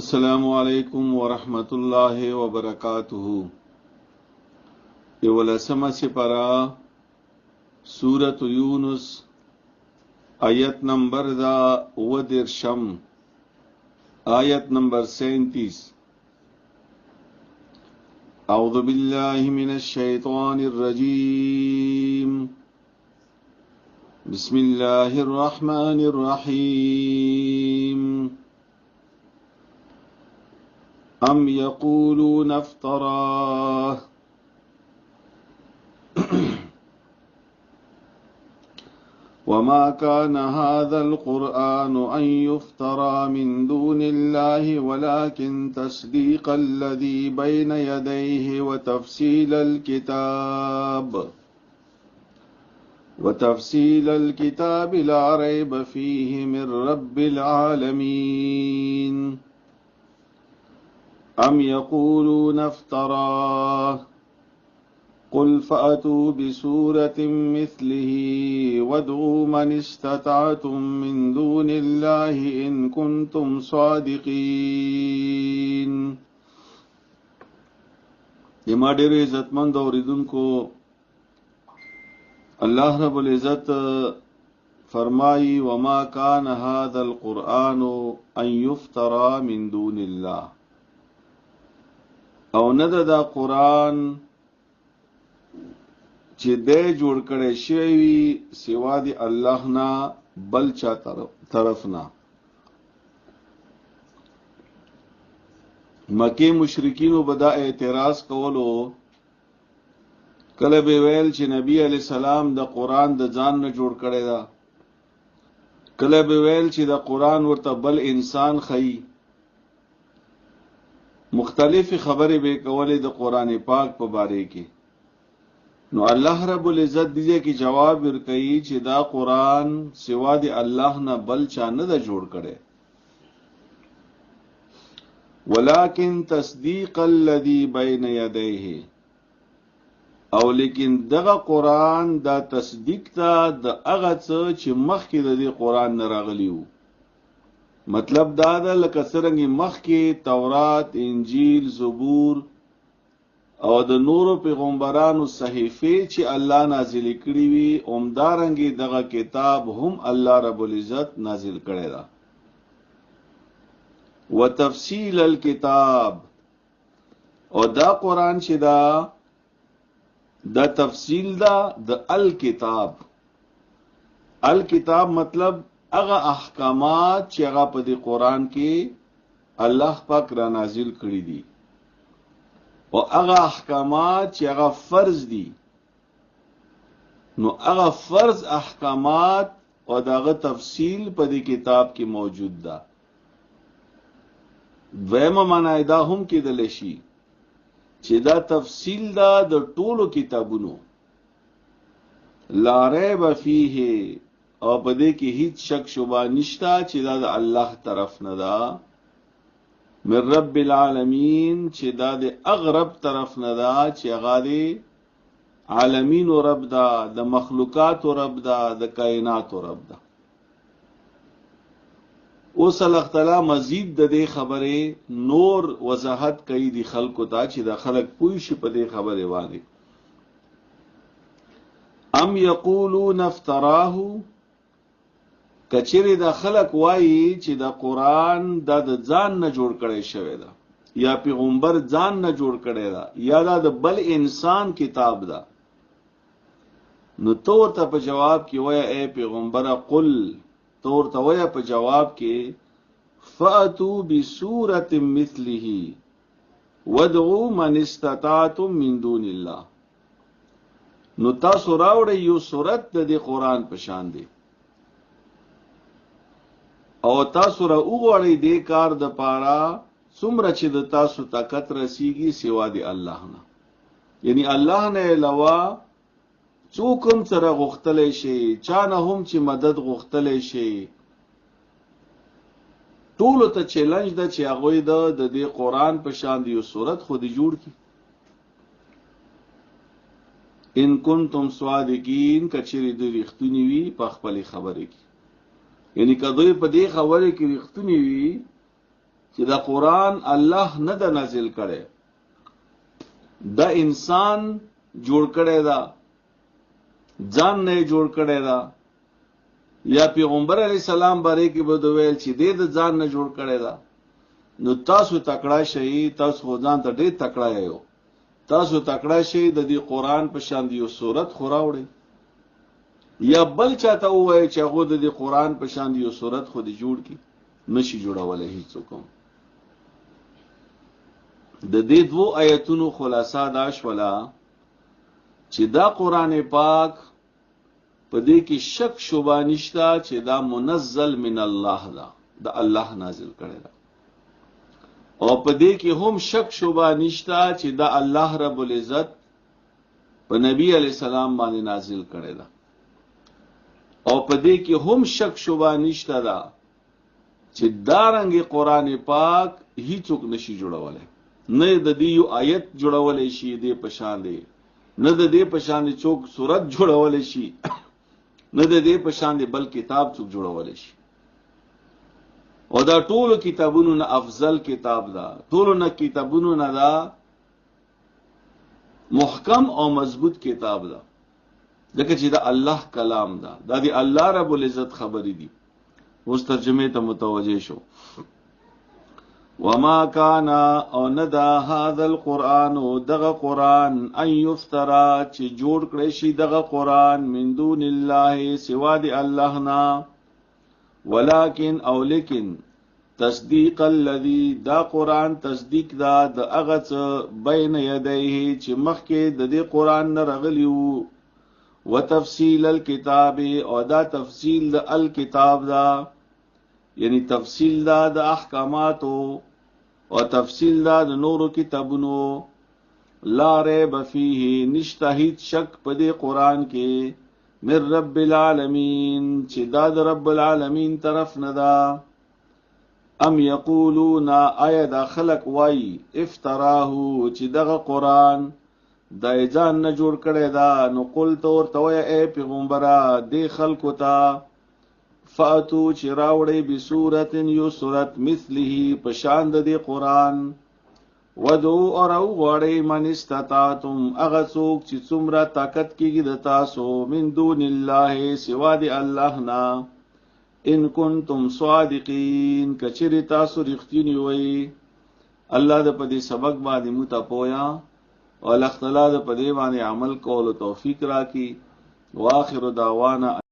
السلام علیکم ورحمت الله وبرکاتہ. یولسمه سپارہ سورۃ یونس آیت نمبر دا ودرشم آیت نمبر 37. اعوذ باللہ من الشیطان الرجیم. بسم اللہ الرحمن الرحیم. ام یقولون افتراه وما كان هذا القرآن أن يفترى من دون الله ولكن تصديق الذي بين يديه وتفصيل الكتاب لا ريب فيه من رب العالمين. أم يقولون افتراه قل فأتوا بسورة مثله وادعوا من استطعتم من دون الله إن كنتم صادقين. یما ډېر عزتمند اوریدونکو، الله رب العزت فرمائی وما كان هذا القرآن ان يفترى من دون الله، او نه دا قرآن چې دې جوړ کړي شوی سوا دی الله نه بل چا طرف نه. مکی مشرکینو بدا اعتراض کولو، کله به ویل چې نبی علی السلام د قرآن د ځان نه جوړ کړي دا، کله به ویل چې د قرآن ورته بل انسان خي. مختلف خبرې به کولې د قرآن پاک په باره کې. نو الله رب العزت دیجه کی جواب ورکړي چې دا قرآن سوا دی الله نه بل چا نه دا جوړ کړي، ولکن تصدیق الذی بین یدیه، او لیکن دغه قرآن دا تصدیق تا د هغه څه چې مخکې د دې قرآن نه راغلی وو. مطلب دا ده لکه څرنګه مخکې تورات، انجیل، زبور او د نورو پیغمبرانو صحیفه چې الله نازل کړي وي، اومدارنګي دغه کتاب هم الله رب العزت نازل کړي دا. وتفصیل الکتاب، او دا قرآن چې دا تفصیل دا د الکتاب. الکتاب مطلب هغه احکامات چې هغه په دې قرآن کې الله پاک را نازل کړي دي، او هغه احکامات چې هغه فرض دي. نو هغه فرض احکامات او دغه تفصیل په دې کتاب کې موجود ده. دویمه معنی دا هم کېدلی شي چې دا تفصیل ده د ټولو کتابونو، لا ریب فیه، او په دې کې هیڅ شک شبهه نشته چې دا د الله طرف نه ده، من رب العالمین، چې دا د اغرب طرف نه ده چې هغه د عالمین رب ده، د مخلوقات رب ده، د کائنات رب ده. اوس الله تعالی مزید د دې خبره نور وضاحت کوي د خلکو ته چې د خلک پوه شي په دې خبره باندې. ام یقولون افتراه، کچری دا خلق وایي چې دا قرآن دا د ځان نه جوړ کړی شوی دا، یا پیغمبر ځان نه جوړ کړی دا، یا دا د بل انسان کتاب دا. نو تو ته په جواب کې وایي اے پیغمبر، قل تو ته وایي په جواب کې فاتو بسورة مثله وادعوا من استطعتم من دون الله. نو تاسو راوړئ یو سورت د دې قرآن په شان دی، او تاسو را وګورئ دې کار د پاره څومره چې د تاسو طاقت رسیږي سوا دی الله نه. یعنی الله نه علاوه څوک هم سره غوښتلی شي، چا نه هم چې مدد غوښتلی شي. ټولو ته چیلنج ده چې هغوی د دې قرآن په شان دی یو صورت خو دې جوړ کړي. ان کنتم صادقین، کچری دوی رښتونی وي په خپلې خبرې کې، یعنی که دوی په دې خبره کې رښتونی وي چې دا قران الله نه د نازل کړي، دا انسان جوړ کړي دا، ځان نه جوړ کړي دا، یا پیغمبر علی السلام باندې کې به ویل چې دې د ځان نه جوړ کړي دا. نو تاسو تکړه شئ، تاسو ځان ته ډېر تکړه یو، تاسو تکړه شئ د دې قران په شان دی یو صورت خوراوړي، یا بل چاته وایي چې هغه د دې قران په شان دی یو صورت خو دې جوړ کی، نشي جوړولای هیڅوک. د دې دوه آیتونو خلاصہ دا شولا چې دا قران پاک په دې کې شک شوبه نشته چې دا منزل من الله دا، دا الله نازل کړی دا، او په دې کې هم شک شوبه نشته چې دا الله رب العزت په نبی علی السلام باندې نازل کړی دا، او په دې کې هم شک شوبه نشته دا چې دا رنګ قران پاک هیڅوک نشي جوړولای، نه د دې یو آیت جوړولای شي دې پشان دی، نه د دې پشان دی څوک صورت جوړولای شي، نه د دې پشان دی بل کتاب څوک جوړولای شي. او دا ټول کتابونو نه افضل کتاب دا، ټول نه کتابونو نه دا محکم او مضبوط کتاب دا، ځکه چې دا الله کلام دا، دا دی الله رب العزت خبرې دي. اوس ترجمه ته متوجه شو. وما كان او ندا هذا القرآن دغه قرآن ان يفترى چې جوړ کړی شي دغه قرآن من دون الله سوا دی الله نا، ولكن او لیکن تصدیق الذي دا قرآن تصدیق دا د هغه څه بین یدیه چې مخکې د دې قرآن نه راغلیو، وتفصیل الكتاب او دا تفصیل د الکتاب دا، یعنی تفصیل دا د احکاماتو او تفصیل دا د نورو کتابونو. لا ریب فیه نشته هیڅ شک په دې قرآن کې، من رب العالمین چې دا د رب العالمین طرف نه دا. ام یقولون آیا دا خلق وای افتراه چې دغه قرآن دا ځان نه جوړ کړی دا، نو قلت ورته وایه ای پیغمبره دې خلکو ته فاتو چې راوړی بصورت یو صورت مثله پشان د دې قرآن، ودعو اور او غواړی من استطاعتم هغه څوک چې څومره طاقت کېږي د تاسو، من دون الله سوا د الله نه، ان کنتم صادقین کچری تاسو رښتینی وئ. الله د په دې سبق باندې مو ته پویا او الله تعالی د په دې باندې عمل کولو توفیق راکړي. واخر دعوانا